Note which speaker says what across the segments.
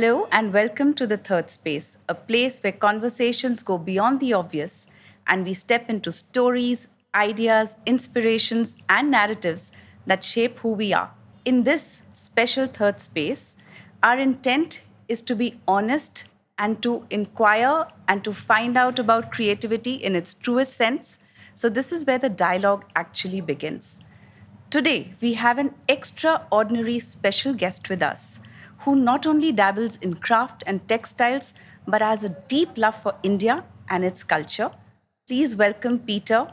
Speaker 1: Hello and welcome to the third space, a place where conversations go beyond the obvious and we step into stories, ideas, inspirations, and narratives that shape who we are. In this special third space, our intent is to be honest and to inquire and to find out about creativity in its truest sense. So, this is where the dialogue actually begins. Today, we have an extraordinary special guest with us who not only dabbles in craft and textiles but has a deep love for India and its culture. Please welcome Peter.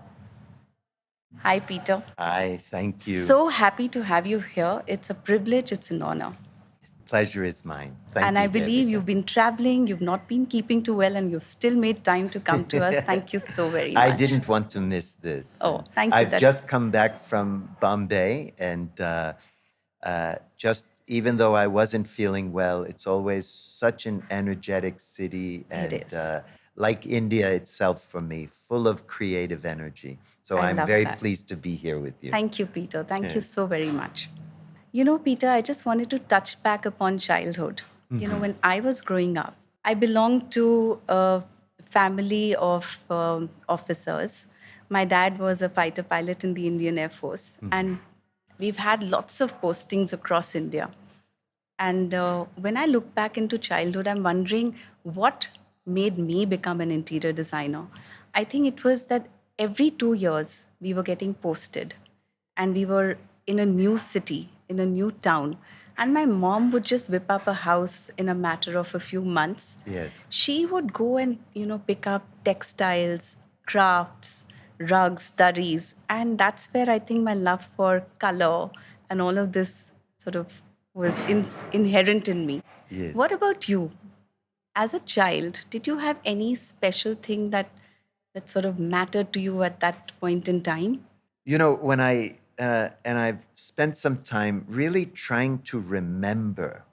Speaker 1: Hi, Peter.
Speaker 2: Hi, thank you.
Speaker 1: So happy to have you here. It's a privilege, it's an honor.
Speaker 2: Pleasure is mine. Thank
Speaker 1: And
Speaker 2: you,
Speaker 1: I believe
Speaker 2: Devika.
Speaker 1: you've been traveling, you've not been keeping too well, and you've still made time to come to us. Thank you so very much.
Speaker 2: I didn't want to miss this.
Speaker 1: Oh, thank you.
Speaker 2: I've just come back from Bombay, and just even though I wasn't feeling well, it's always such an energetic city, and
Speaker 1: It is.
Speaker 2: like India itself for me, full of creative energy. So
Speaker 1: I
Speaker 2: I'm
Speaker 1: love
Speaker 2: very
Speaker 1: that.
Speaker 2: pleased to be here with you.
Speaker 1: Thank you, Peter. Thank you so very much. You know, Peter, I just wanted to touch back upon childhood. You know, when I was growing up, I belonged to a family of officers. My dad was a fighter pilot in the Indian Air Force, and we've had lots of postings across India. And when I look back into childhood, I'm wondering what made me become an interior designer. I think it was that every 2 years we were getting posted and we were in a new city, in a new town. And my mom would just whip up a house in a matter of a few months.
Speaker 2: Yes.
Speaker 1: She would go and, pick up textiles, crafts, rugs, durries. And that's where I think my love for color and all of this sort of was inherent in me.
Speaker 2: Yes.
Speaker 1: What about you? As a child, did you have any special thing that sort of mattered to you at that point in time?
Speaker 2: You know, and I've spent some time really trying to remember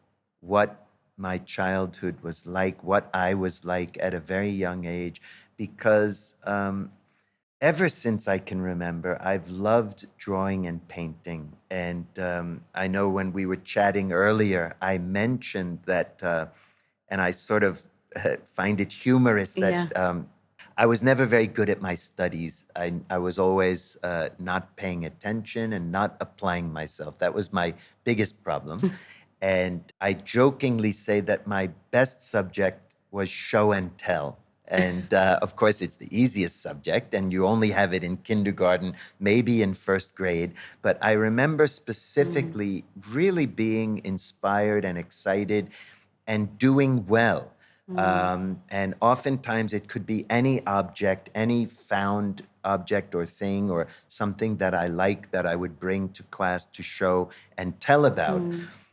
Speaker 2: what my childhood was like, what I was like at a very young age, because ever since I can remember, I've loved drawing and painting. And I know when we were chatting earlier, I mentioned that, and I sort of find it humorous that I was never very good at my studies. I was always not paying attention and not applying myself. That was my biggest problem. And I jokingly say that my best subject was show and tell. And of course, it's the easiest subject, and you only have it in kindergarten, maybe in first grade. But I remember specifically really being inspired and excited and doing well. And oftentimes it could be any object, any found object or thing or something that I like that I would bring to class to show and tell about,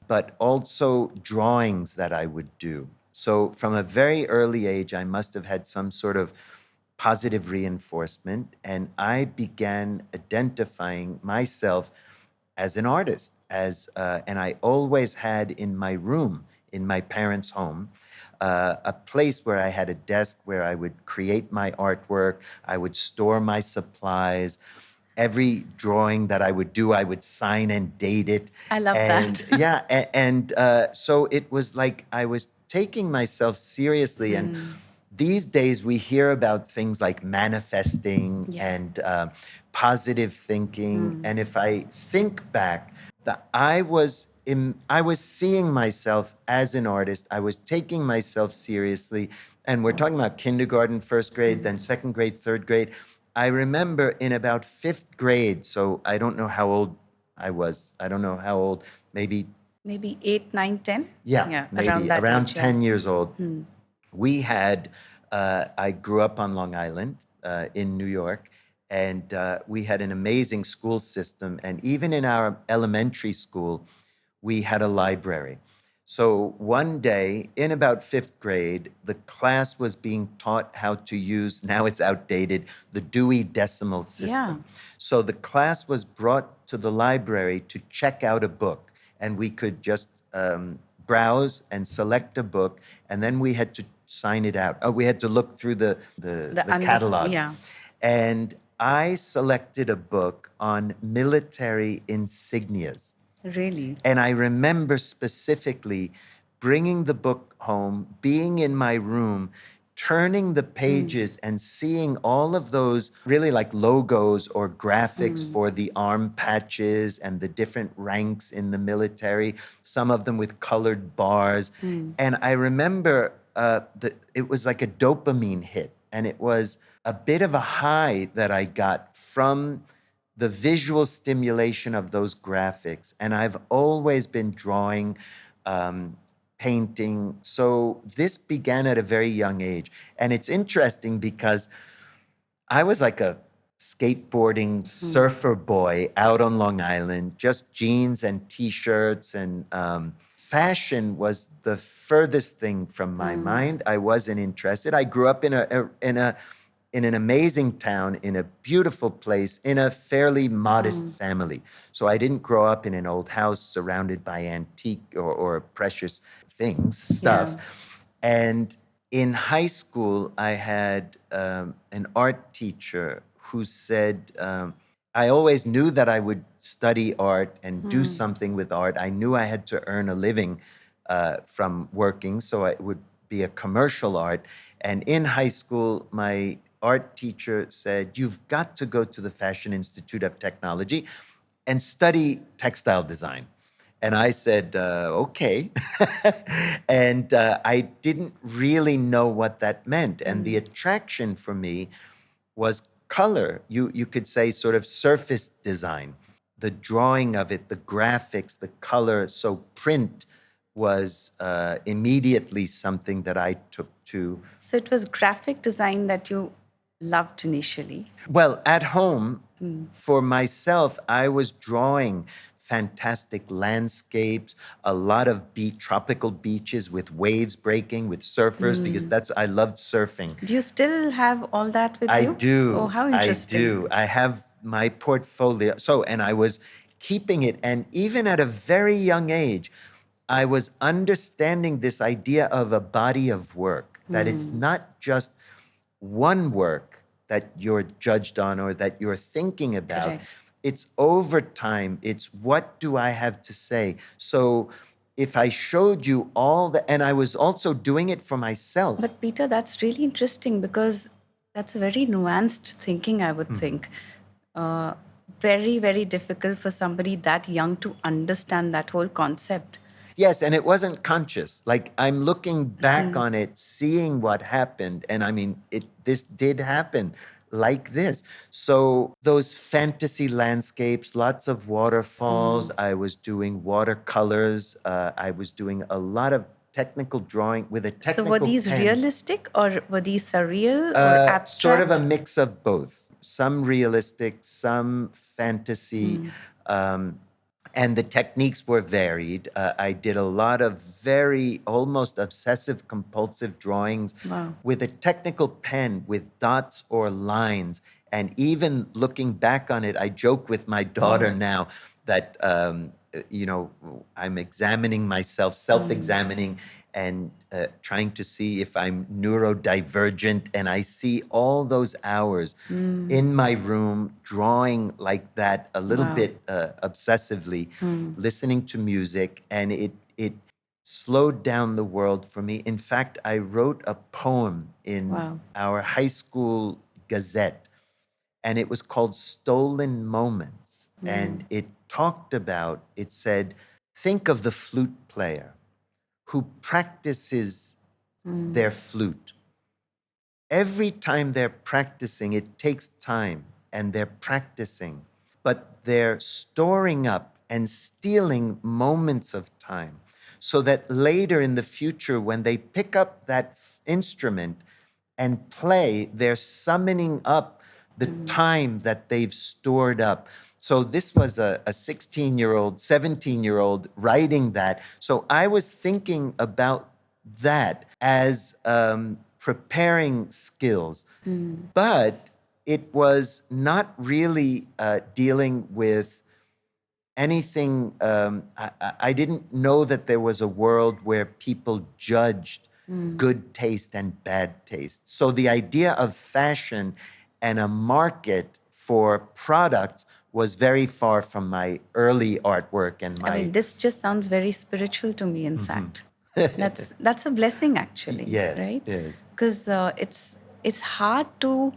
Speaker 2: but also drawings that I would do. So from a very early age, I must have had some sort of positive reinforcement, and I began identifying myself as an artist, and I always had in my room, in my parents' home, a place where I had a desk where I would create my artwork, I would store my supplies. Every drawing that I would do, I would sign and date it.
Speaker 1: I love that.
Speaker 2: So it was like I was taking myself seriously. And these days we hear about things like manifesting and positive thinking. And if I think back, I was seeing myself as an artist. I was taking myself seriously. And we're talking about kindergarten, first grade, then second grade, third grade. I remember in about fifth grade, so I don't know how old I was. I don't know how old, maybe
Speaker 1: 8, 9, 10?
Speaker 2: Yeah, maybe around 10 years old. We had, I grew up on Long Island in New York, and we had an amazing school system. And even in our elementary school, we had a library. So one day, in about fifth grade, the class was being taught how to use, now it's outdated, the Dewey Decimal System. So the class was brought to the library to check out a book, and we could just browse and select a book, and then we had to sign it out. Oh, we had to look through the catalog. And I selected a book on military insignias.
Speaker 1: Really?
Speaker 2: And I remember specifically bringing the book home, being in my room, turning the pages and seeing all of those really like logos or graphics for the arm patches and the different ranks in the military, some of them with colored bars. And I remember it was like a dopamine hit, and it was a bit of a high that I got from the visual stimulation of those graphics. And I've always been drawing, painting. So this began at a very young age. And it's interesting because I was like a skateboarding surfer boy out on Long Island, just jeans and T-shirts, and fashion was the furthest thing from my mind. I wasn't interested. I grew up in an amazing town, in a beautiful place, in a fairly modest family. So I didn't grow up in an old house surrounded by antique or precious things, stuff. And in high school, I had an art teacher who said, I always knew that I would study art and do something with art. I knew I had to earn a living from working, so it would be a commercial art. And in high school, my art teacher said, you've got to go to the Fashion Institute of Technology and study textile design. And I said, okay. And I didn't really know what that meant. And the attraction for me was color. You could say sort of surface design, the drawing of it, the graphics, the color. So print was immediately something that I took to.
Speaker 1: So it was graphic design that you loved initially?
Speaker 2: Well, at home, for myself, I was drawing fantastic landscapes, a lot of tropical beaches with waves breaking, with surfers, because I loved surfing.
Speaker 1: Do you still have all that with
Speaker 2: I
Speaker 1: you?
Speaker 2: do.
Speaker 1: Oh, how interesting.
Speaker 2: I do. I have my portfolio. And I was keeping it. And even at a very young age, I was understanding this idea of a body of work, that it's not just one work that you're judged on or that you're thinking about.
Speaker 1: Correct.
Speaker 2: It's over time. It's what do I have to say? So if I showed you and I was also doing it for myself.
Speaker 1: But Peter, that's really interesting because that's a very nuanced thinking, I would think. Very, very difficult for somebody that young to understand that whole concept.
Speaker 2: Yes, and it wasn't conscious. Like I'm looking back on it, seeing what happened, and I mean, this did happen like this. So those fantasy landscapes, lots of waterfalls. I was doing watercolors. I was doing a lot of technical drawing with a technical
Speaker 1: So were these
Speaker 2: pen.
Speaker 1: realistic or were these surreal or abstract?
Speaker 2: Sort of a mix of both. Some realistic, some fantasy. And the techniques were varied. I did a lot of very almost obsessive compulsive drawings with a technical pen with dots or lines. And even looking back on it, I joke with my daughter now that, I'm examining myself, self-examining, and trying to see if I'm neurodivergent. And I see all those hours in my room drawing like that, a little bit obsessively, listening to music. And it slowed down the world for me. In fact, I wrote a poem in our high school gazette, and it was called Stolen Moments. And it said, think of the flute player who practices their flute. Every time they're practicing, it takes time, and they're practicing, but they're storing up and stealing moments of time so that later in the future, when they pick up that instrument and play, they're summoning up the time that they've stored up. So this was a 16-year-old, 17-year-old writing that. So I was thinking about that as preparing skills. But it was not really dealing with anything. I didn't know that there was a world where people judged good taste and bad taste. So the idea of fashion and a market for products was very far from my early artwork and my...
Speaker 1: I mean, this just sounds very spiritual to me, in fact. That's a blessing actually,
Speaker 2: Yes,
Speaker 1: right?
Speaker 2: yes,
Speaker 1: Because it's hard to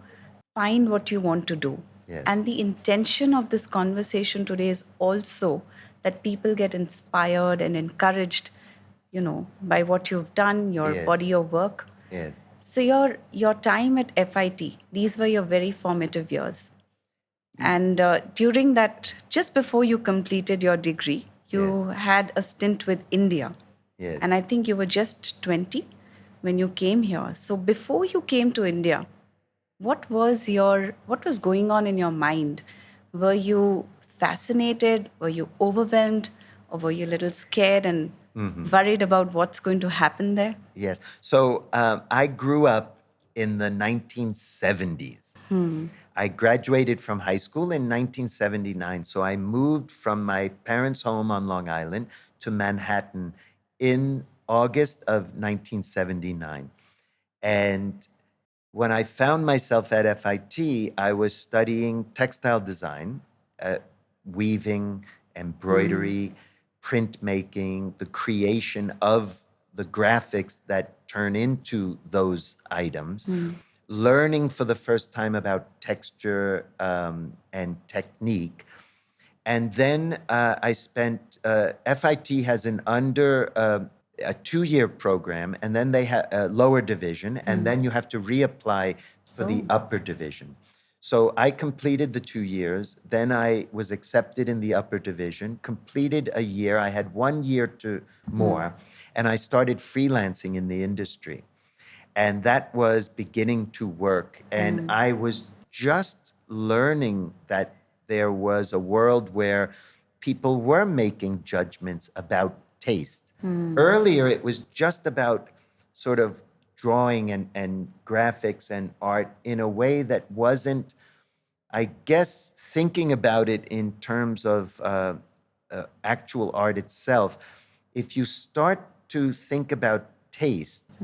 Speaker 1: find what you want to do,
Speaker 2: yes,
Speaker 1: and the intention of this conversation today is also that people get inspired and encouraged, by what you've done, your body
Speaker 2: yes,
Speaker 1: of work.
Speaker 2: yes.
Speaker 1: So your time at FIT, these were your very formative years.
Speaker 2: Y-
Speaker 1: And during that, just before you completed your degree, you
Speaker 2: Yes,
Speaker 1: had a stint with India.
Speaker 2: yes.
Speaker 1: And I think you were just 20 when you came here. So before you came to India, what was going on in your mind? Were you fascinated? Were you overwhelmed? Or were you a little scared and worried about what's going to happen there?
Speaker 2: Yes. So I grew up in the 1970s. I graduated from high school in 1979. So I moved from my parents' home on Long Island to Manhattan in August of 1979. And when I found myself at FIT, I was studying textile design, weaving, embroidery, printmaking, the creation of the graphics that turn into those items, learning for the first time about texture and technique. And then I spent, FIT has an a 2-year program, and then they have a lower division, and then you have to reapply for the upper division. So I completed the 2 years. Then I was accepted in the upper division, completed a year. I had 1 year to more, and I started freelancing in the industry. And that was beginning to work. And I was just learning that there was a world where people were making judgments about taste. Earlier, it was just about sort of drawing and graphics and art in a way that wasn't, I guess, thinking about it in terms of actual art itself. If you start to think about taste,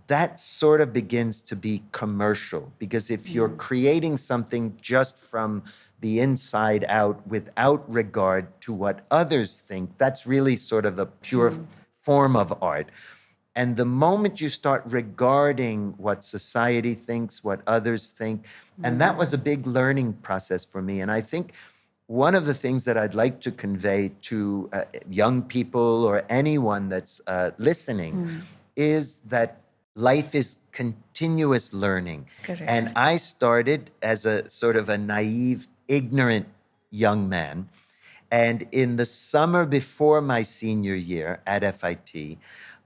Speaker 2: that sort of begins to be commercial, because if you're creating something just from the inside out without regard to what others think, that's really sort of a pure form of art. And the moment you start regarding what society thinks, what others think, and that was a big learning process for me. And I think one of the things that I'd like to convey to young people or anyone that's listening is that life is continuous learning. And
Speaker 1: Correct.
Speaker 2: I started as a sort of a naive, ignorant young man. And in the summer before my senior year at FIT,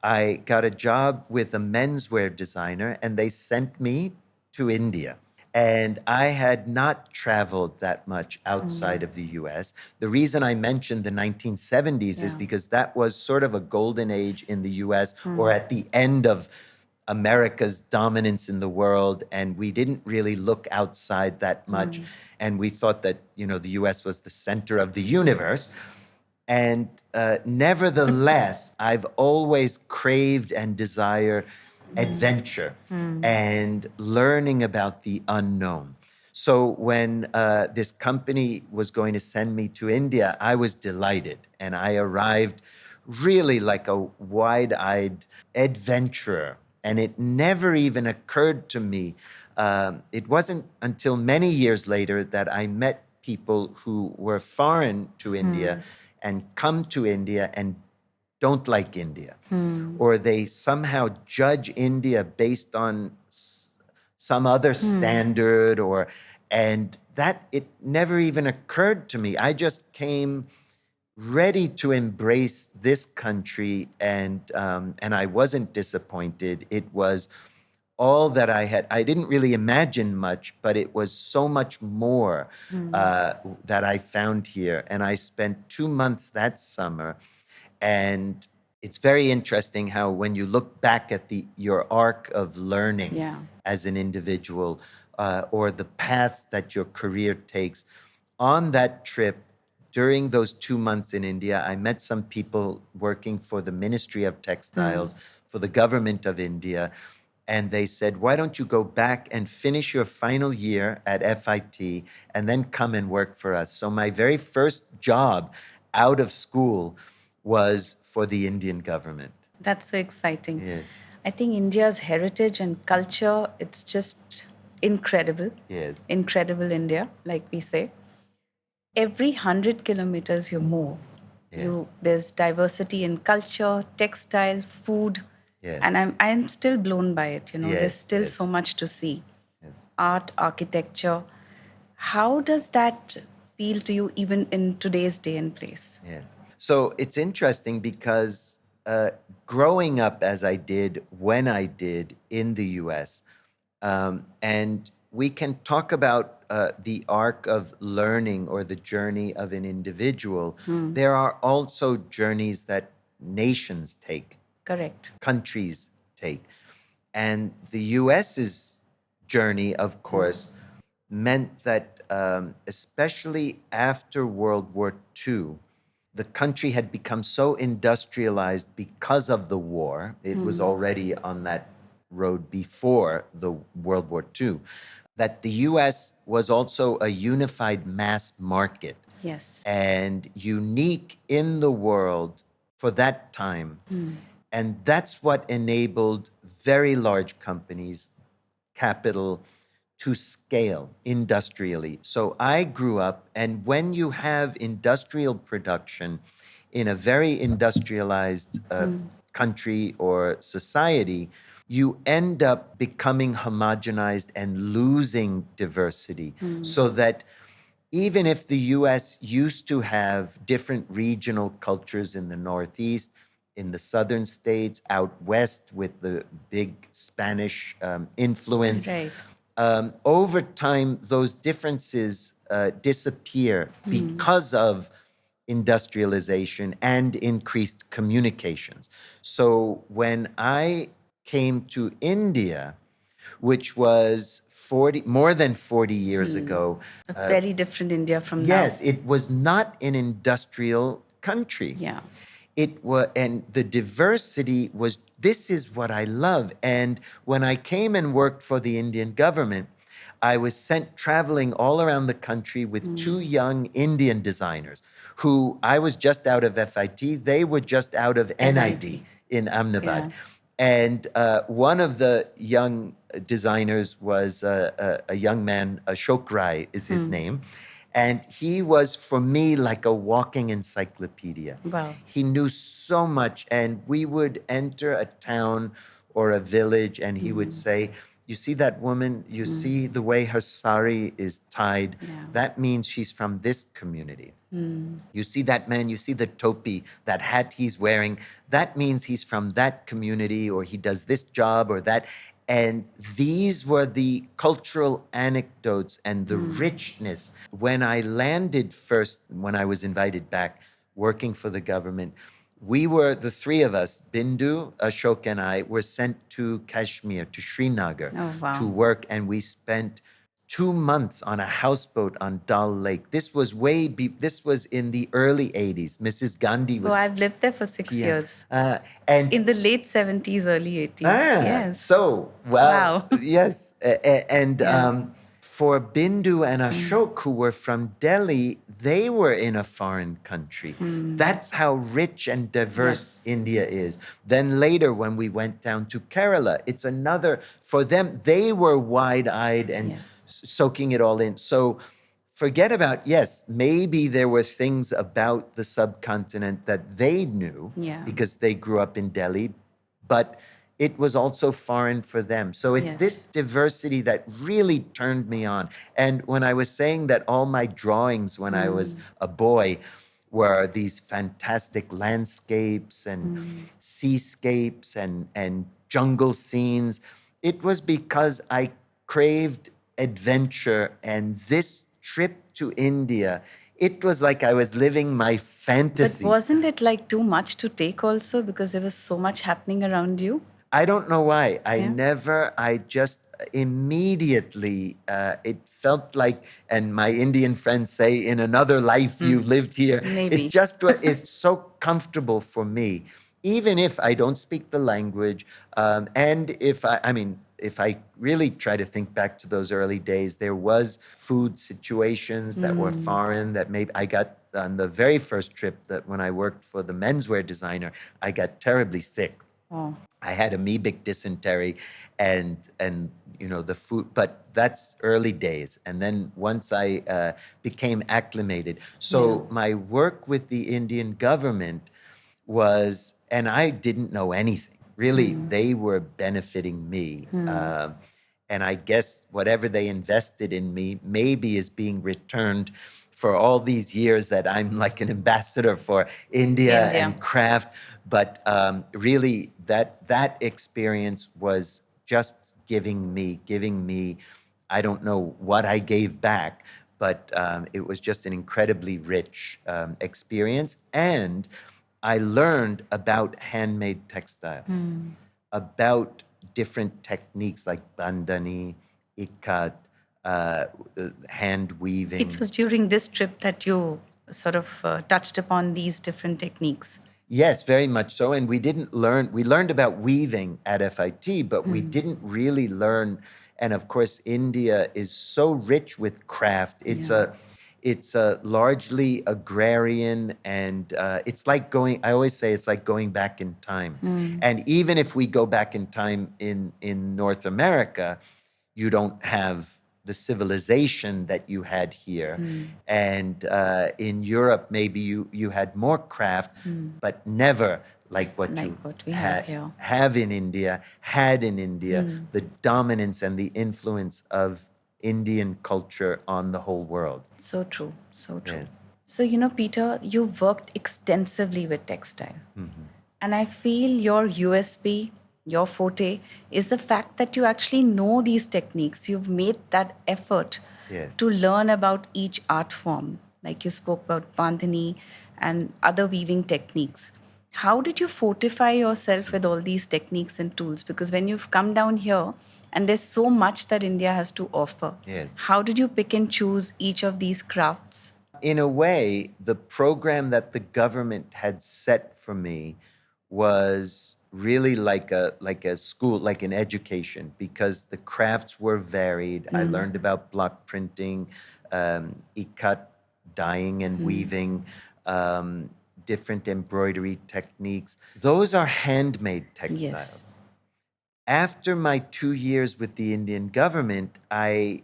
Speaker 2: I got a job with a menswear designer, and they sent me to India. And I had not traveled that much outside of the US. The reason I mentioned the 1970s is
Speaker 1: Yeah.
Speaker 2: because that was sort of a golden age in the US, or at the end of America's dominance in the world, and we didn't really look outside that much. And we thought that, the US was the center of the universe. And nevertheless, I've always craved and desired adventure and learning about the unknown. So when this company was going to send me to India, I was delighted. And I arrived really like a wide-eyed adventurer. And it never even occurred to me. It wasn't until many years later that I met people who were foreign to India and come to India and don't like India, or they somehow judge India based on some other standard, and that it never even occurred to me. I just came ready to embrace this country, and I wasn't disappointed. It was all that I had. I didn't really imagine much, but it was so much more that I found here. And I spent 2 months that summer, and it's very interesting how when you look back at your arc of learning
Speaker 1: Yeah.
Speaker 2: as an individual, or the path that your career takes, on that trip, during those 2 months in India, I met some people working for the Ministry of Textiles, for the government of India. And they said, why don't you go back and finish your final year at FIT and then come and work for us? So my very first job out of school was for the Indian government.
Speaker 1: That's so exciting.
Speaker 2: Yes.
Speaker 1: I think India's heritage and culture, it's just incredible.
Speaker 2: Yes.
Speaker 1: Incredible India, like we say. Every 100 kilometers you move,
Speaker 2: Yes.
Speaker 1: there's diversity in culture, textile, food, and
Speaker 2: Yes.
Speaker 1: I'm still blown by it. There's
Speaker 2: Yes.
Speaker 1: still
Speaker 2: Yes.
Speaker 1: so much to see.
Speaker 2: Yes.
Speaker 1: Art, architecture. How does that feel to you even in today's day and place?
Speaker 2: Yes. So it's interesting because growing up as I did when I did in the US, and we can talk about the arc of learning or the journey of an individual. There are also journeys that nations take,
Speaker 1: Correct.
Speaker 2: countries take. And the US's journey, of course, meant that, especially after World War II, the country had become so industrialized because of the war. It was already on that road before the World War II, that the US was also a unified mass market
Speaker 1: Yes.
Speaker 2: and unique in the world for that time. And that's what enabled very large companies, capital, to scale industrially. So I grew up, and when you have industrial production in a very industrialized country or society, you end up becoming homogenized and losing diversity. So that even if the US used to have different regional cultures in the Northeast, in the southern states, out west with the big Spanish influence,
Speaker 1: Right.
Speaker 2: over time, those differences disappear because of industrialization and increased communications. So when I came to India, which was more than 40 years ago,
Speaker 1: A very different India from now.
Speaker 2: yes, it was not an industrial country.
Speaker 1: Yeah.
Speaker 2: It was, and the diversity was, this is what I love. And when I came and worked for the Indian government, I was sent traveling all around the country with two young Indian designers who I was just out of FIT. They were just out of NIT in Ahmedabad.
Speaker 1: Yeah.
Speaker 2: And one of the young designers was a young man, Ashok Rai is his name. And he was, for me, like a walking encyclopedia.
Speaker 1: Wow.
Speaker 2: He knew so much. And we would enter a town or a village, and he would say, "You see that woman? You see the way her sari is tied? That means she's from this community. You see that man, you see the topi, that hat he's wearing, that means he's from that community, or he does this job or that." And these were the cultural anecdotes and the richness. When I landed first, when I was invited back working for the government, we were, the three of us, Bindu, Ashok, and I, were sent to Kashmir, to Srinagar,
Speaker 1: Oh, wow.
Speaker 2: to work. And we spent 2 months on a houseboat on Dal Lake. This was this was in the early 80s. Mrs. Gandhi was...
Speaker 1: Oh, I've lived there for 6 years.
Speaker 2: And
Speaker 1: In the late 70s, early 80s. Yes.
Speaker 2: so, well,
Speaker 1: Wow.
Speaker 2: yes. And for Bindu and Ashok, who were from Delhi, they were in a foreign country. That's how rich and diverse
Speaker 1: Yes.
Speaker 2: India is. Then later, when we went down to Kerala, it's another, for them, they were wide-eyed and
Speaker 1: Yes.
Speaker 2: soaking it all in. So forget about, yes, maybe there were things about the subcontinent that they knew
Speaker 1: Yeah.
Speaker 2: because they grew up in Delhi, but it was also foreign for them. So it's
Speaker 1: Yes.
Speaker 2: this diversity that really turned me on. And when I was saying that all my drawings when I was a boy were these fantastic landscapes and seascapes and jungle scenes, it was because I craved adventure. And this trip to India, it was like I was living my
Speaker 1: But
Speaker 2: fantasy.
Speaker 1: wasn't it like too much to take also because there was so much happening around you?
Speaker 2: I don't know why.
Speaker 1: Yeah.
Speaker 2: I just immediately, it felt like, and my Indian friends say, in another life you lived here.
Speaker 1: Maybe.
Speaker 2: It just is so comfortable for me, even if I don't speak the language. And if if I really try to think back to those early days, there was food situations that were foreign that maybe I got on the very first trip that when I worked for the menswear designer, I got terribly sick.
Speaker 1: Oh.
Speaker 2: I had amoebic dysentery and the food, but that's early days. And then once I became acclimated,
Speaker 1: Yeah.
Speaker 2: so my work with the Indian government was, and I didn't know anything. Really, they were benefiting me. And I guess whatever they invested in me maybe is being returned for all these years that I'm like an ambassador for India
Speaker 1: India.
Speaker 2: and craft. But really, that experience was just giving me, I don't know what I gave back, but it was just an incredibly rich experience. And I learned about handmade textiles, about different techniques like bandani, ikat, hand
Speaker 1: It
Speaker 2: weaving.
Speaker 1: was during this trip that you sort of touched upon these different techniques.
Speaker 2: Yes, very much so. And we learned about weaving at FIT, but we didn't really learn. And of course, India is so rich with craft.
Speaker 1: Yeah.
Speaker 2: It's a largely agrarian, and it's like going, I always say it's like going back in time. And even if we go back in time in North America, you don't have the civilization that you had here. And in Europe, maybe you had more craft, but never like what
Speaker 1: Like
Speaker 2: you
Speaker 1: what we have here.
Speaker 2: had in India, the dominance and the influence of Indian culture on the whole world.
Speaker 1: So true. So true.
Speaker 2: Yes.
Speaker 1: So, Peter, you've worked extensively with textile. And I feel your USP, your forte, is the fact that you actually know these techniques. You've made that effort
Speaker 2: Yes.
Speaker 1: to learn about each art form. Like you spoke about bandhani and other weaving techniques. How did you fortify yourself with all these techniques and tools? Because when you've come down here, and there's so much that India has to offer,
Speaker 2: Yes.
Speaker 1: how did you pick and choose each of these crafts?
Speaker 2: In a way, the program that the government had set for me was really like a school, like an education, because the crafts were varied. I learned about block printing, ikat, dyeing and weaving, different embroidery techniques. Those are handmade textiles.
Speaker 1: Yes.
Speaker 2: After my 2 years with the Indian government, I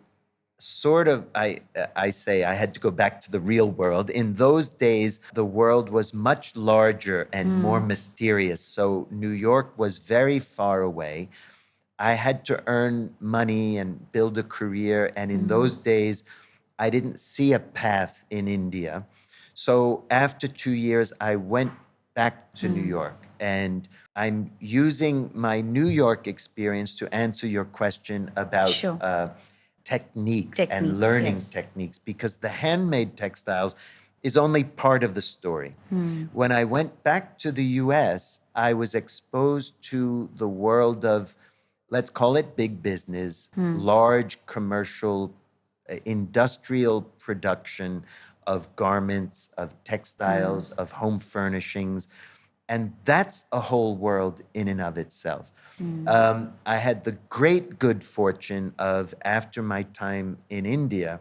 Speaker 2: say I had to go back to the real world. In those days, the world was much larger and more mysterious. So New York was very far away. I had to earn money and build a career. And in those days, I didn't see a path in India. So after 2 years, I went back to New York. And I'm using my New York experience to answer your question about
Speaker 1: Sure.
Speaker 2: techniques and
Speaker 1: Techniques,
Speaker 2: learning
Speaker 1: yes.
Speaker 2: techniques, because the handmade textiles is only part of the story. When I went back to the US, I was exposed to the world of, let's call it big business, large commercial, industrial production of garments, of textiles, of home furnishings. And that's a whole world in and of itself. I had the great good fortune of, after my time in India,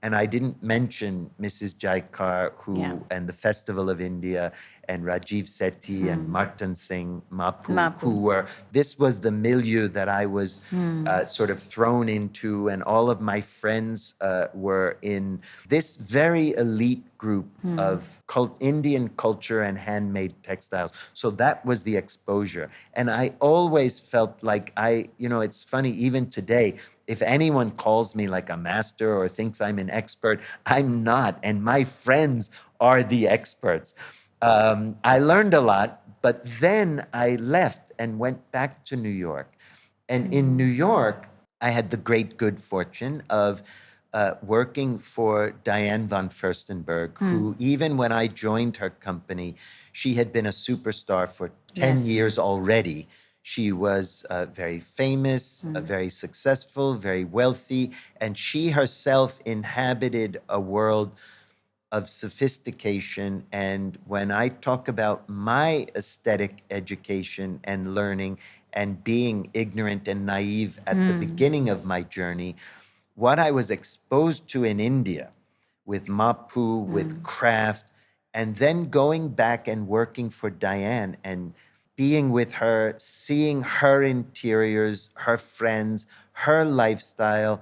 Speaker 2: and I didn't mention Mrs. Jaikar,
Speaker 1: Yeah.
Speaker 2: and the Festival of India, and Rajiv Sethi and Martin Singh Mapu,
Speaker 1: Mapu.
Speaker 2: this was the milieu that I was sort of thrown into, and all of my friends were in this very elite group of Indian culture and handmade textiles. So that was the exposure. And I always felt like it's funny, even today, if anyone calls me like a master or thinks I'm an expert, I'm not. And my friends are the experts. I learned a lot, but then I left and went back to New York. And in New York, I had the great good fortune of working for Diane von Furstenberg, who, even when I joined her company, she had been a superstar for 10
Speaker 1: Yes.
Speaker 2: years already. She was very famous, very successful, very wealthy, and she herself inhabited a world of sophistication. And when I talk about my aesthetic education and learning and being ignorant and naive at the beginning of my journey, what I was exposed to in India with Mapu, with craft, and then going back and working for Diane and being with her, seeing her interiors, her friends, her lifestyle.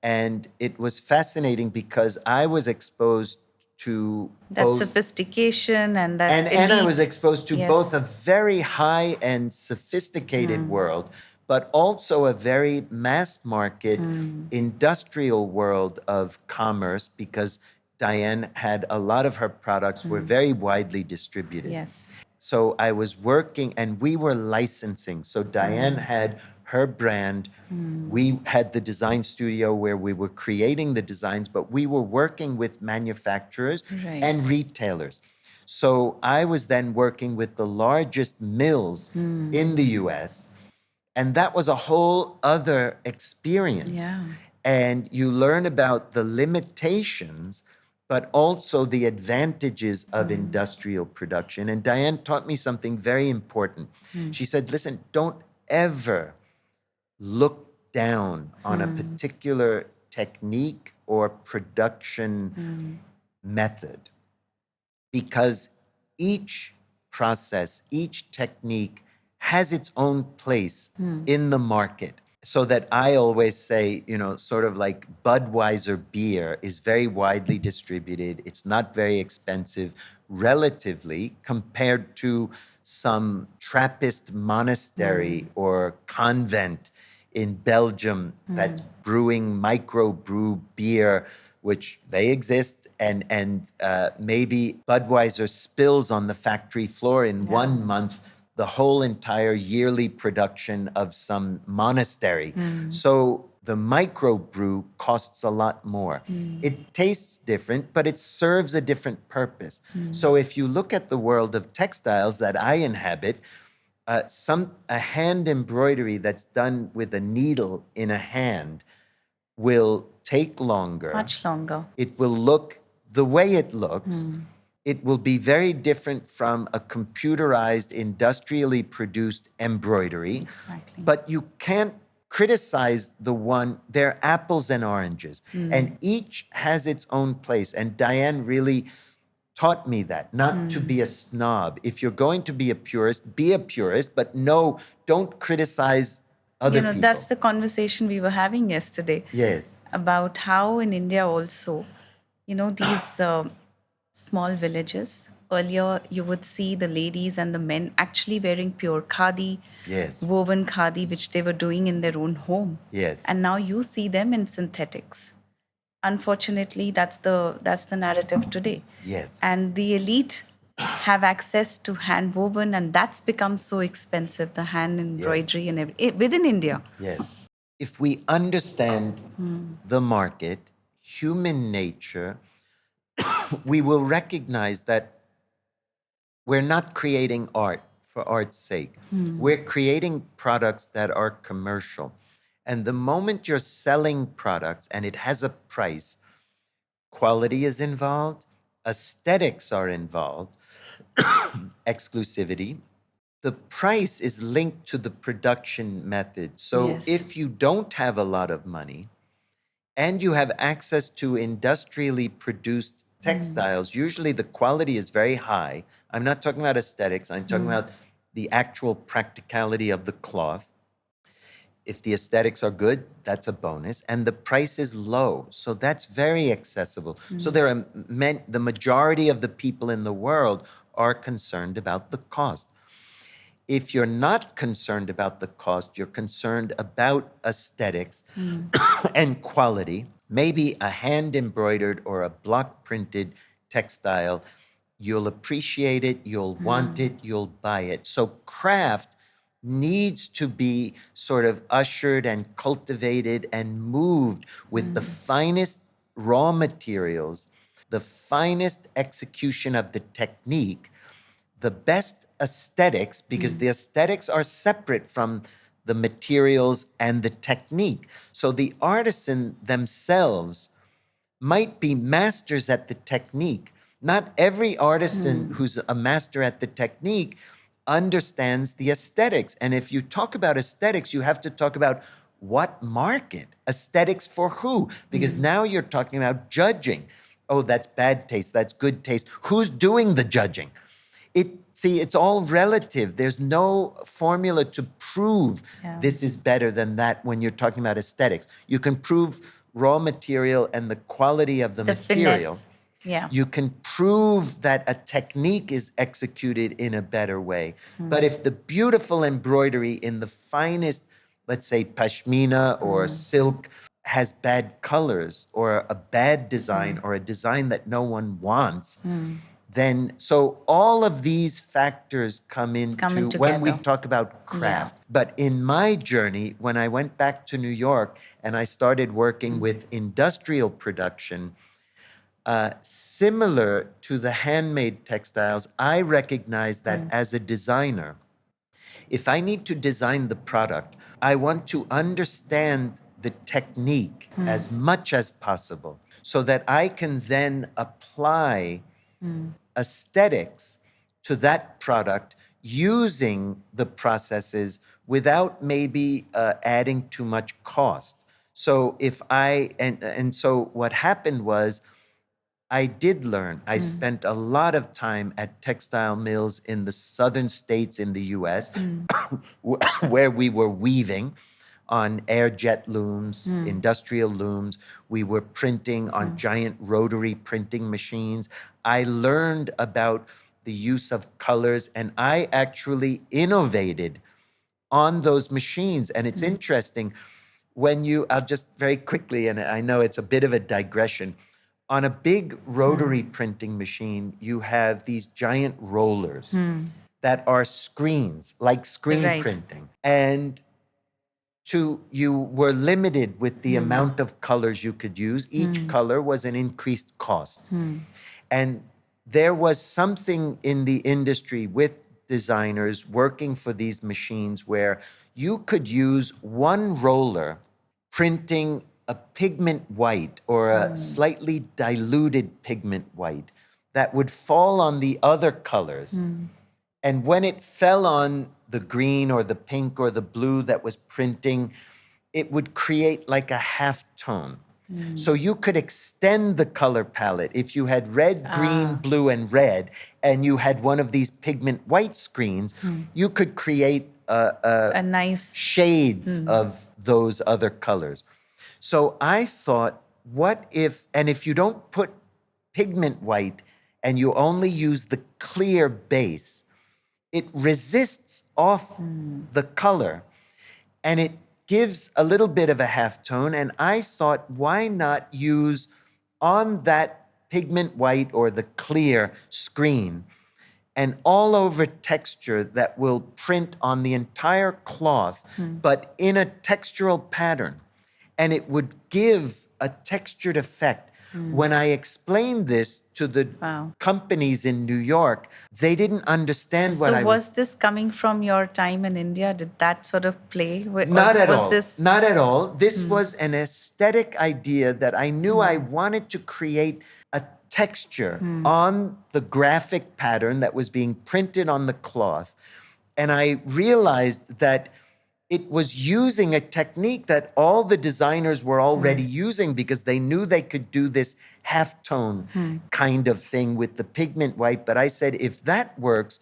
Speaker 2: And it was fascinating because I was exposed to
Speaker 1: That
Speaker 2: both,
Speaker 1: sophistication and that
Speaker 2: and I was
Speaker 1: elite.
Speaker 2: exposed to both
Speaker 1: Yes.
Speaker 2: a very high and sophisticated world, but also a very mass market industrial world of commerce, because Diane had a lot of her products were very widely distributed.
Speaker 1: Yes.
Speaker 2: So I was working and we were licensing. So Diane had her brand. We had the design studio where we were creating the designs, but we were working with manufacturers
Speaker 1: Right.
Speaker 2: and retailers. So I was then working with the largest mills in the US, and that was a whole other experience.
Speaker 1: Yeah.
Speaker 2: And you learn about the limitations, but also the advantages of industrial production. And Diane taught me something very important. She said, listen, don't ever look down on a particular technique or production method, because each process, each technique has its own place in the market. So that I always say, you know, sort of like Budweiser beer is very widely distributed. It's not very expensive relatively compared to some Trappist monastery or convent in Belgium that's brewing microbrew beer, which they exist, and maybe Budweiser spills on the factory floor in 1 month the whole entire yearly production of some monastery. So the microbrew costs a lot more. It tastes different, but it serves a different purpose. So if you look at the world of textiles that I inhabit, a hand embroidery that's done with a needle in a hand will take longer.
Speaker 1: Much longer.
Speaker 2: It will look the way it looks. It will be very different from a computerized, industrially produced embroidery.
Speaker 1: Exactly.
Speaker 2: But you can't criticize the one. They're apples and oranges, and each has its own place. And Diane really taught me that, not to be a snob. If you're going to be a purist, but no, don't criticize other people.
Speaker 1: That's the conversation we were having yesterday.
Speaker 2: Yes.
Speaker 1: About how in India also, these small villages, earlier you would see the ladies and the men actually wearing pure khadi,
Speaker 2: Yes.
Speaker 1: woven khadi, which they were doing in their own home.
Speaker 2: Yes.
Speaker 1: And now you see them in synthetics. Unfortunately, that's the narrative today.
Speaker 2: Yes.
Speaker 1: And the elite have access to hand woven, and that's become so expensive, the hand embroidery and within India.
Speaker 2: Yes. If we understand the market, human nature, we will recognize that we're not creating art for art's sake. We're creating products that are commercial. And the moment you're selling products and it has a price, quality is involved, aesthetics are involved, exclusivity. The price is linked to the production method. So
Speaker 1: Yes.
Speaker 2: if you don't have a lot of money and you have access to industrially produced textiles, usually the quality is very high. I'm not talking about aesthetics, I'm talking about the actual practicality of the cloth. If the aesthetics are good, that's a bonus. And the price is low. So that's very accessible. So there are the majority of the people in the world are concerned about the cost. If you're not concerned about the cost, you're concerned about aesthetics and quality, maybe a hand embroidered or a block printed textile, you'll appreciate it, you'll want it, you'll buy it. So craft needs to be sort of ushered and cultivated and moved with the finest raw materials, the finest execution of the technique, the best aesthetics, because the aesthetics are separate from the materials and the technique. So the artisan themselves might be masters at the technique. Not every artisan who's a master at the technique understands the aesthetics. And if you talk about aesthetics, you have to talk about what market? Aesthetics for who? Because now you're talking about judging. Oh, that's bad taste, that's good taste. Who's doing the judging? it's all relative. There's no formula to prove
Speaker 1: Yeah.
Speaker 2: this is better than that when you're talking about aesthetics. You can prove raw material and the quality of the material.
Speaker 1: Finesse. Yeah.
Speaker 2: You can prove that a technique is executed in a better way. But if the beautiful embroidery in the finest, let's say pashmina or silk, has bad colors or a bad design or a design that no one wants, then so all of these factors come into when we
Speaker 1: together.
Speaker 2: talk about craft. But in my journey, when I went back to New York and I started working with industrial production, similar to the handmade textiles, I recognize that as a designer, if I need to design the product, I want to understand the technique as much as possible so that I can then apply aesthetics to that product using the processes without maybe adding too much cost. So if and so what happened was I did learn. I spent a lot of time at textile mills in the southern states in the US where we were weaving on air jet looms, industrial looms. We were printing on giant rotary printing machines. I learned about the use of colors and I actually innovated on those machines. And it's interesting when I'll just very quickly, and I know it's a bit of a digression, on a big rotary printing machine, you have these giant rollers that are screens, like screen printing. And you were limited with the amount of colors you could use. Each color was an increased cost. And there was something in the industry with designers working for these machines where you could use one roller printing a pigment white or a slightly diluted pigment white that would fall on the other colors. And when it fell on the green or the pink or the blue that was printing, it would create like a half tone. So you could extend the color palette. If you had red, green, blue, and red, and you had one of these pigment white screens, you could create
Speaker 1: A nice
Speaker 2: shades of those other colors. So I thought, and if you don't put pigment white and you only use the clear base, it resists off the color and it gives a little bit of a halftone. And I thought, why not use on that pigment white or the clear screen an all over texture that will print on the entire cloth, but in a textural pattern. And it would give a textured effect. When I explained this to the companies in New York, they didn't understand what I was.
Speaker 1: So was this coming from your time in India? Did that sort of play?
Speaker 2: Not at all. Not at all. This was an aesthetic idea that I knew I wanted to create a texture on the graphic pattern that was being printed on the cloth. And I realized that it was using a technique that all the designers were already using because they knew they could do this halftone kind of thing with the pigment white. But I said, if that works,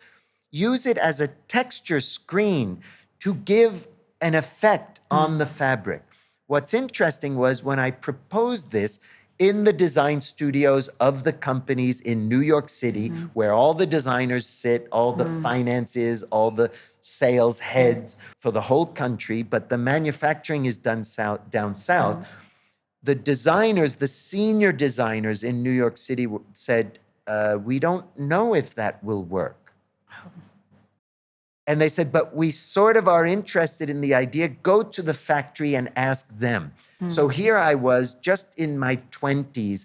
Speaker 2: use it as a texture screen to give an effect on the fabric. What's interesting was when I proposed this in the design studios of the companies in New York City, where all the designers sit, all the finances, all the sales heads for the whole country, but the manufacturing is done down south. The designers, the senior designers in New York City said, we don't know if that will work. And they said, but we sort of are interested in the idea. Go to the factory and ask them. So here I was, just in my 20s,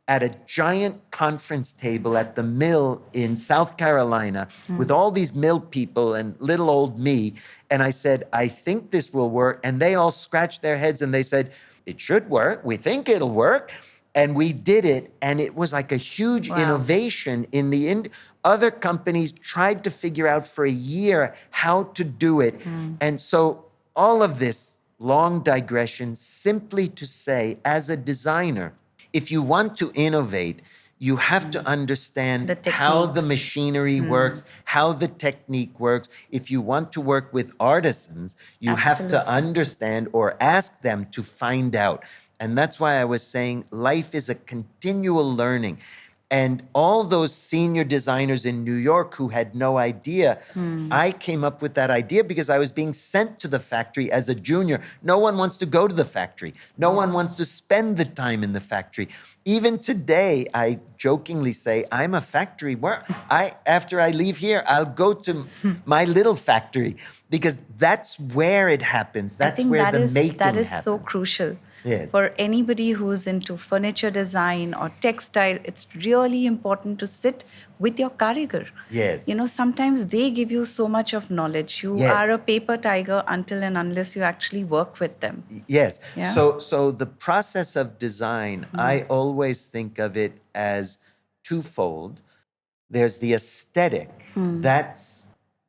Speaker 2: at a giant conference table at the mill in South Carolina with all these mill people and little old me. And I said, I think this will work. And they all scratched their heads and they said, it should work. We think it'll work. And we did it. And it was like a huge innovation in the other companies tried to figure out for a year how to do it. And so all of this long digression simply to say, as a designer, if you want to innovate, You have to understand
Speaker 1: The
Speaker 2: how the
Speaker 1: techniques.
Speaker 2: machinery works, how the technique works. If you want to work with artisans, you have to
Speaker 1: Absolutely.
Speaker 2: understand or ask them to find out. And that's why I was saying life is a continual learning. And all those senior designers in New York who had no idea, I came up with that idea because I was being sent to the factory as a junior. No one wants to go to the factory. No one wants to spend the time in the factory. Even today, I jokingly say, I'm a factory worker. After I leave here, I'll go to my little factory because that's where it happens.
Speaker 1: I
Speaker 2: That's
Speaker 1: think
Speaker 2: where
Speaker 1: that
Speaker 2: the
Speaker 1: is that
Speaker 2: making
Speaker 1: is so
Speaker 2: happens.
Speaker 1: crucial.
Speaker 2: Yes.
Speaker 1: For anybody who's into furniture design or textile, it's really important to sit with your karigar.
Speaker 2: Yes.
Speaker 1: You know, sometimes they give you so much of knowledge. You are
Speaker 2: Yes.
Speaker 1: a paper tiger until and unless you actually work with them.
Speaker 2: Yes.
Speaker 1: Yeah.
Speaker 2: So the process of design, I always think of it as twofold. There's the aesthetic.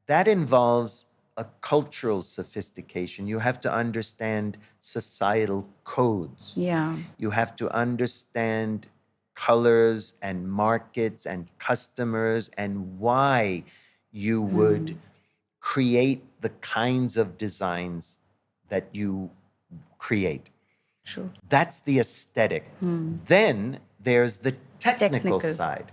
Speaker 2: That involves a cultural sophistication. You have to understand societal codes.
Speaker 1: Yeah.
Speaker 2: You have to understand colors and markets and customers and why you would create the kinds of designs that you create.
Speaker 1: True.
Speaker 2: That's the aesthetic. Then there's the technical
Speaker 1: Technical.
Speaker 2: side.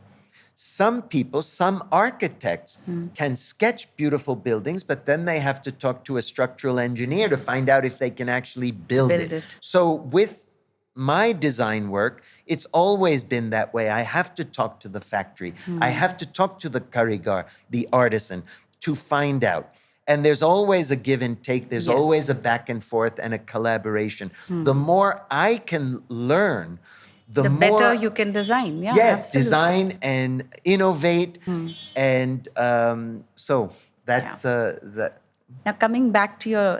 Speaker 2: Some people, some architects can sketch beautiful buildings, but then they have to talk to a structural engineer to find out if they can actually build
Speaker 1: Build
Speaker 2: it.
Speaker 1: it.
Speaker 2: So with my design work, it's always been that way. I have to talk to the factory. I have to talk to the karigar, the artisan, to find out. And there's always a give and take. There's
Speaker 1: Yes.
Speaker 2: always a back and forth and a collaboration. The more I can learn, the more
Speaker 1: better you can design. Yeah,
Speaker 2: yes,
Speaker 1: absolutely.
Speaker 2: design and innovate. And so that's the
Speaker 1: Now, coming back to your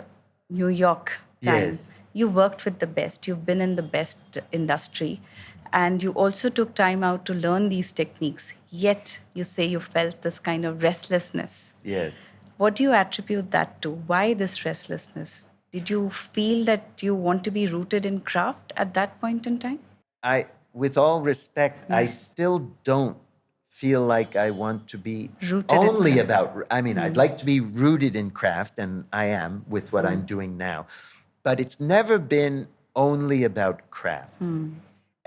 Speaker 1: New York time,
Speaker 2: Yes.
Speaker 1: you worked with the best. You've been in the best industry. And you also took time out to learn these techniques. Yet, you say you felt this kind of restlessness.
Speaker 2: yes.
Speaker 1: What do you attribute that to? Why this restlessness? Did you feel that you want to be rooted in craft at that point in time?
Speaker 2: With all respect, I still don't feel like I want to be
Speaker 1: Rooted in
Speaker 2: only
Speaker 1: craft.
Speaker 2: about, I mean, I'd like to be rooted in craft, and I am with what I'm doing now. But it's never been only about craft.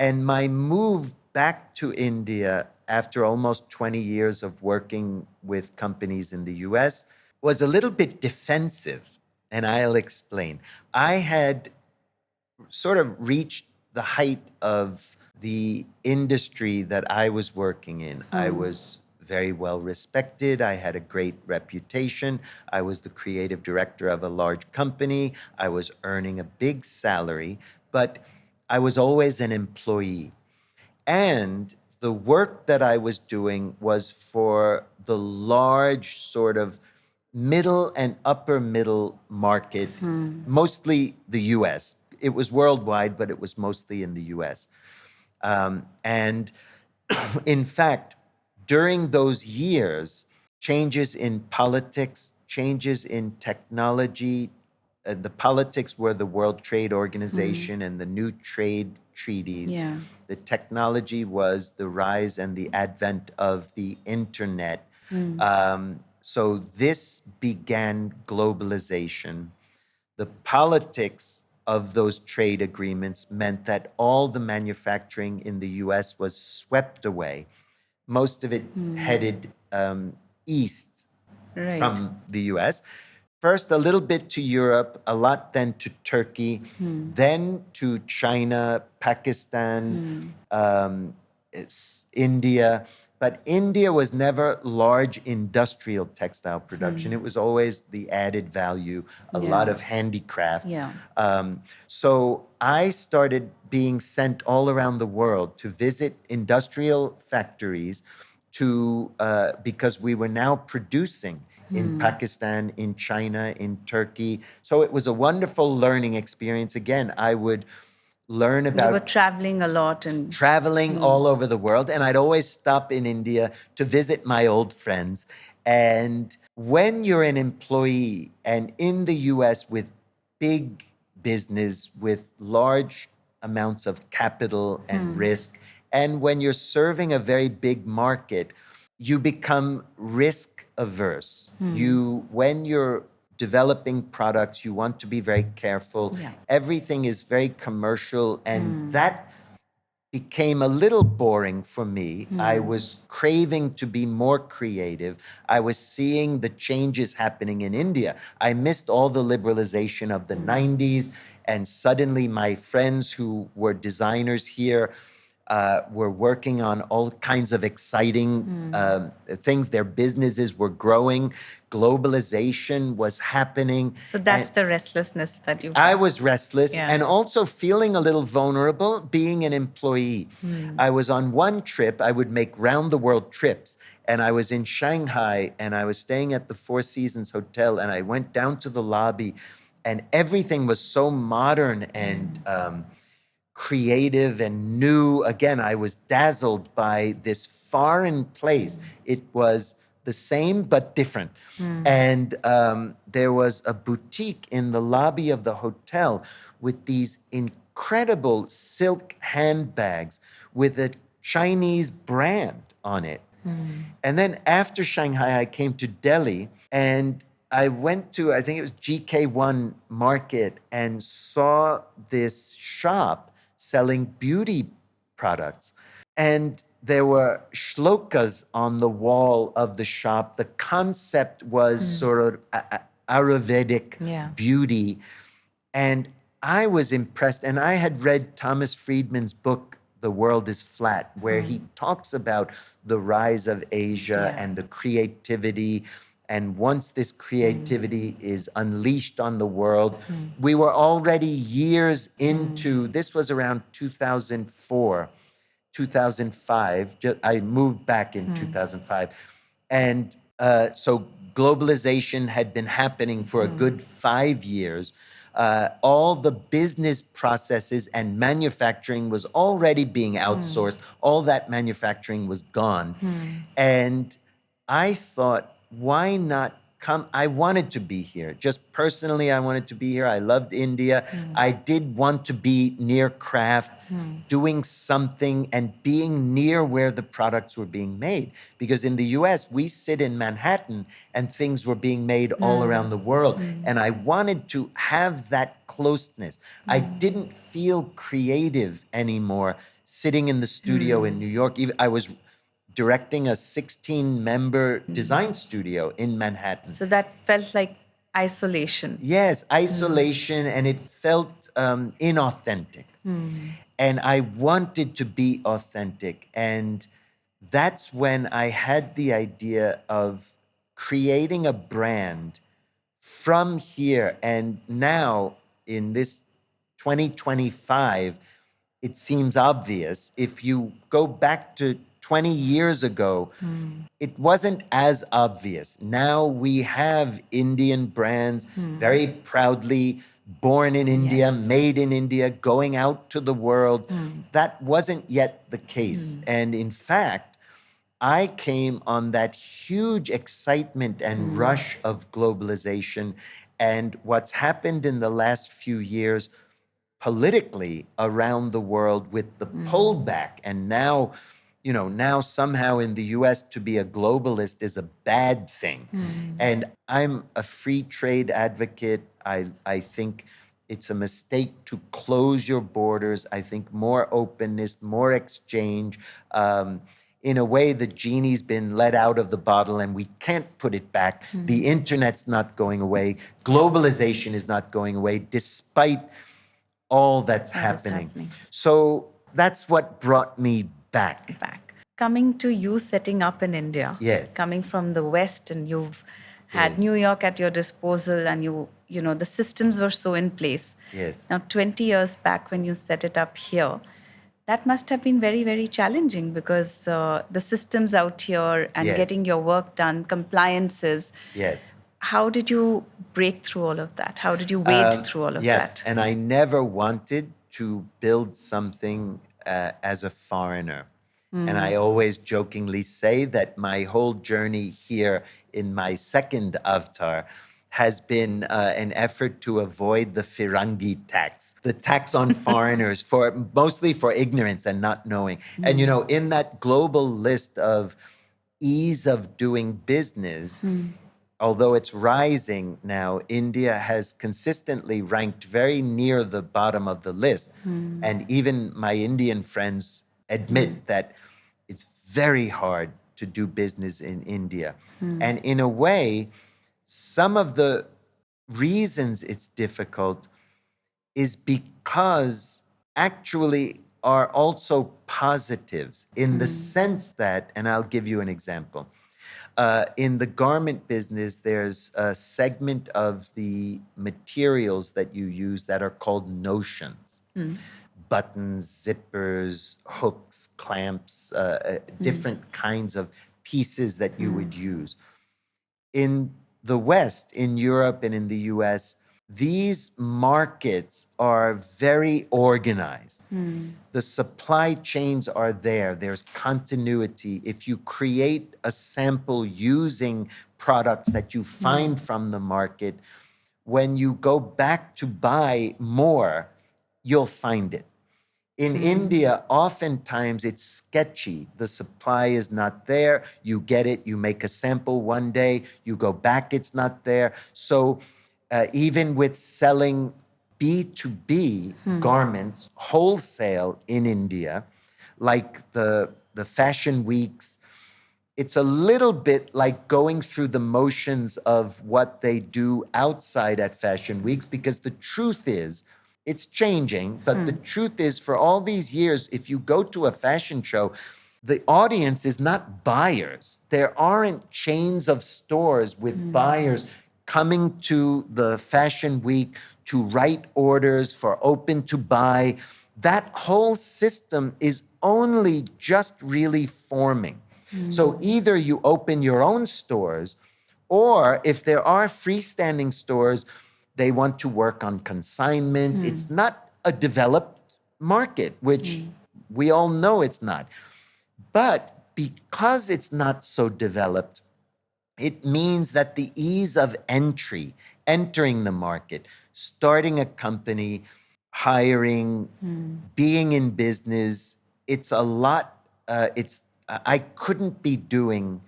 Speaker 2: And my move back to India after almost 20 years of working with companies in the US was a little bit defensive, and I'll explain. I had sort of reached the height of the industry that I was working in. I was very well respected. I had a great reputation. I was the creative director of a large company. I was earning a big salary, but I was always an employee. And the work that I was doing was for the large sort of middle and upper middle market, mostly the US. It was worldwide, but it was mostly in the US. And in fact, during those years, changes in politics, changes in technology, the politics were the World Trade Organization and the new trade treaties.
Speaker 1: Yeah.
Speaker 2: The technology was the rise and the advent of the internet. So this began globalization. The politics of those trade agreements meant that all the manufacturing in the US was swept away. Most of it headed east
Speaker 1: Right.
Speaker 2: from the US. First, a little bit to Europe, a lot then to Turkey, then to China, Pakistan, India. But India was never large industrial textile production. It was always the added value, a lot
Speaker 1: Yeah.
Speaker 2: of handicraft.
Speaker 1: Yeah.
Speaker 2: So I started being sent all around the world to visit industrial factories because we were now producing in Pakistan, in China, in Turkey. So it was a wonderful learning experience. Again, I would learn
Speaker 1: You
Speaker 2: about
Speaker 1: were traveling a lot and
Speaker 2: traveling all over the world. And I'd always stop in India to visit my old friends. And when you're an employee and in the US with big business, with large amounts of capital and risk, And when you're serving a very big market, you become risk averse. When you're developing products, you want to be very careful.
Speaker 1: Yeah.
Speaker 2: Everything is very commercial, and that became a little boring for me. I was craving to be more creative. I was seeing the changes happening in India. I missed all the liberalization of the 90s, and suddenly my friends who were designers here were working on all kinds of exciting things. Their businesses were growing. Globalization was happening.
Speaker 1: So that's the restlessness that you
Speaker 2: I
Speaker 1: felt.
Speaker 2: was restless
Speaker 1: Yeah.
Speaker 2: and also feeling a little vulnerable being an employee. I was on one trip, I would make round the world trips, and I was in Shanghai and I was staying at the Four Seasons Hotel, and I went down to the lobby and everything was so modern and creative and new. Again, I was dazzled by this foreign place. It was the same but different. And there was a boutique in the lobby of the hotel with these incredible silk handbags with a Chinese brand on it. And then after Shanghai, I came to Delhi and I went to, I think it was GK1 Market, and saw this shop selling beauty products. And there were shlokas on the wall of the shop. The concept was sort of Ayurvedic
Speaker 1: Yeah.
Speaker 2: beauty. And I was impressed. And I had read Thomas Friedman's book, The World is Flat, where he talks about the rise of Asia
Speaker 1: Yeah.
Speaker 2: and the creativity. And once this creativity is unleashed on the world, we were already years into, this was around 2004, 2005. I moved back in 2005. And so globalization had been happening for a good 5 years. All the business processes and manufacturing was already being outsourced. All that manufacturing was gone. And I thought, why not come? I wanted to be here. Just personally, I wanted to be here. I loved India. I did want to be near craft, doing something and being near where the products were being made. Because in the US, we sit in Manhattan and things were being made all around the world. And I wanted to have that closeness. I didn't feel creative anymore sitting in the studio in New York. I was directing a 16-member design studio in Manhattan.
Speaker 1: So that felt like isolation.
Speaker 2: Yes, isolation, and it felt inauthentic. And I wanted to be authentic. And that's when I had the idea of creating a brand from here. And now in this 2025, it seems obvious. If you go back to 20 years ago, it wasn't as obvious. Now we have Indian brands very proudly born in India,
Speaker 1: Yes.
Speaker 2: made in India, going out to the world. That wasn't yet the case. And in fact, I came on that huge excitement and rush of globalization. And what's happened in the last few years politically around the world with the pullback. And now, now somehow in the US to be a globalist is a bad thing. And I'm a free trade advocate. I think it's a mistake to close your borders. I think more openness, more exchange. In a way, the genie's been let out of the bottle and we can't put it back. The internet's not going away. Globalization is not going away, despite all that's happening. So that's what brought me back.
Speaker 1: Coming to you setting up in India.
Speaker 2: Yes.
Speaker 1: Coming from the West, and you've had
Speaker 2: Yes.
Speaker 1: New York at your disposal, and the systems were so in place.
Speaker 2: Yes.
Speaker 1: Now, 20 years back when you set it up here, that must have been very, very challenging because the systems out here and
Speaker 2: Yes.
Speaker 1: getting your work done, compliances.
Speaker 2: Yes.
Speaker 1: How did you break through all of that? How did you wade through all of
Speaker 2: Yes,
Speaker 1: that?
Speaker 2: and I never wanted to build something as a foreigner. And I always jokingly say that my whole journey here in my second avatar has been an effort to avoid the Firangi tax, the tax on foreigners, for mostly for ignorance and not knowing. And you know, in that global list of ease of doing business, although it's rising now, India has consistently ranked very near the bottom of the list. And even my Indian friends admit that it's very hard to do business in India. And in a way, some of the reasons it's difficult is because actually are also positives in the sense that, and I'll give you an example. In the garment business, there's a segment of the materials that you use that are called notions. Buttons, zippers, hooks, clamps, different kinds of pieces that you would use. In the West, in Europe and in the US, these markets are very organized. The supply chains are there. There's continuity. If you create a sample using products that you find from the market, when you go back to buy more, you'll find it. In India, oftentimes it's sketchy. The supply is not there. You get it, you make a sample one day, you go back, it's not there. So even with selling B2B garments wholesale in India, like the fashion weeks, it's a little bit like going through the motions of what they do outside at fashion weeks, because the truth is, it's changing, but the truth is, for all these years, if you go to a fashion show, the audience is not buyers. There aren't chains of stores with buyers coming to the fashion week to write orders for open to buy. That whole system is only just really forming. So either you open your own stores, or if there are freestanding stores, they want to work on consignment. It's not a developed market, which we all know it's not. But because it's not so developed, it means that the ease of entering the market, starting a company, hiring, being in business, it's a lot. I couldn't be doing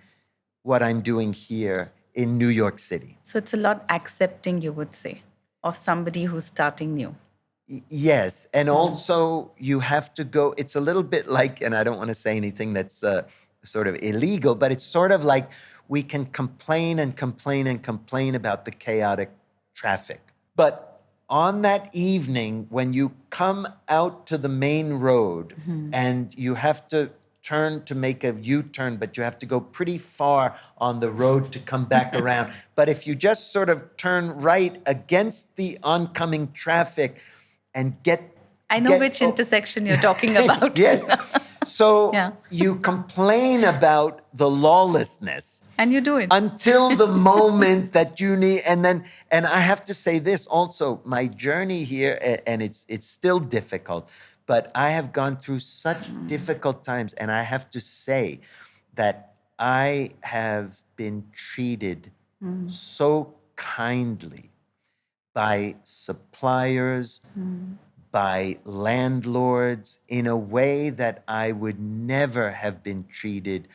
Speaker 2: what I'm doing here in New York City.
Speaker 1: So it's a lot accepting, you would say, of somebody who's starting new.
Speaker 2: Yes. And also you have to go, it's a little bit like, and I don't want to say anything that's sort of illegal, but it's sort of like we can complain and complain and complain about the chaotic traffic. But on that evening, when you come out to the main road and you have to turn to make a U-turn, but you have to go pretty far on the road to come back around. But if you just sort of turn right against the oncoming traffic and
Speaker 1: I know which intersection you're talking about.
Speaker 2: Yes. So
Speaker 1: Yeah.
Speaker 2: you complain about the lawlessness.
Speaker 1: And you do it.
Speaker 2: Until the moment that you need, and I have to say this also, my journey here, and it's still difficult, but I have gone through such difficult times, and I have to say that I have been treated so kindly by suppliers, by landlords, in a way that I would never have been treated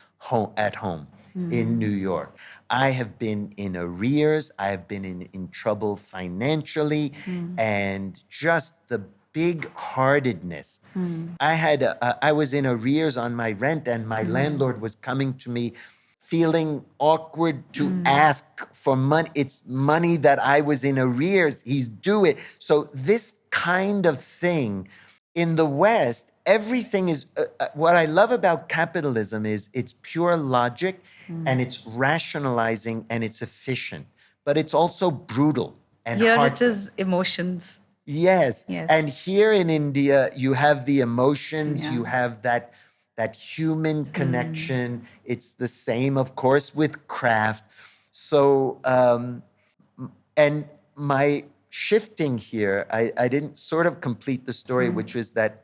Speaker 2: at home in New York. I have been in arrears. I have been in trouble financially, and just the big-heartedness. I was in arrears on my rent, and my landlord was coming to me feeling awkward to ask for money. It's money that I was in arrears. He's due it. So this kind of thing in the West, everything is, what I love about capitalism is it's pure logic and it's rationalizing and it's efficient, but it's also brutal and
Speaker 1: Here
Speaker 2: hard.
Speaker 1: it is emotions.
Speaker 2: Yes.
Speaker 1: Yes.
Speaker 2: And here in India, you have the emotions,
Speaker 1: Yeah.
Speaker 2: you have that human connection. It's the same, of course, with craft. So, and my shifting here, I didn't sort of complete the story, which was that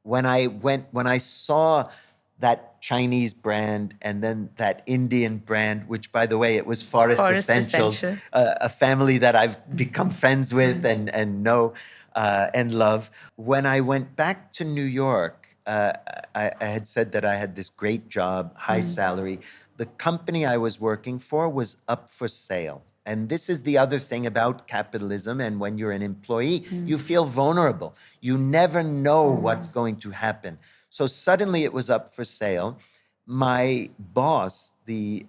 Speaker 2: when I saw that Chinese brand and then that Indian brand, which, by the way, it was Forest
Speaker 1: Forest
Speaker 2: Essentials,
Speaker 1: Essential.
Speaker 2: a family that I've become friends with and know and love. When I went back to New York, I had said that I had this great job, high salary. The company I was working for was up for sale. And this is the other thing about capitalism. And when you're an employee, you feel vulnerable. You never know what's going to happen. So suddenly it was up for sale. My boss, the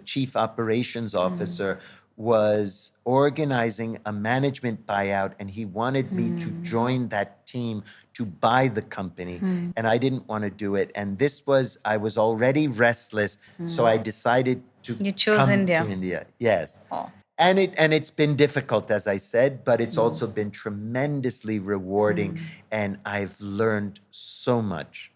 Speaker 2: chief operations officer, was organizing a management buyout, and he wanted me to join that team to buy the company. And I didn't want to do it. And I was already restless. So I decided to
Speaker 1: You chose
Speaker 2: come
Speaker 1: India.
Speaker 2: to India. Yes.
Speaker 1: Oh.
Speaker 2: And it's been difficult, as I said, but it's also been tremendously rewarding. And I've learned so much.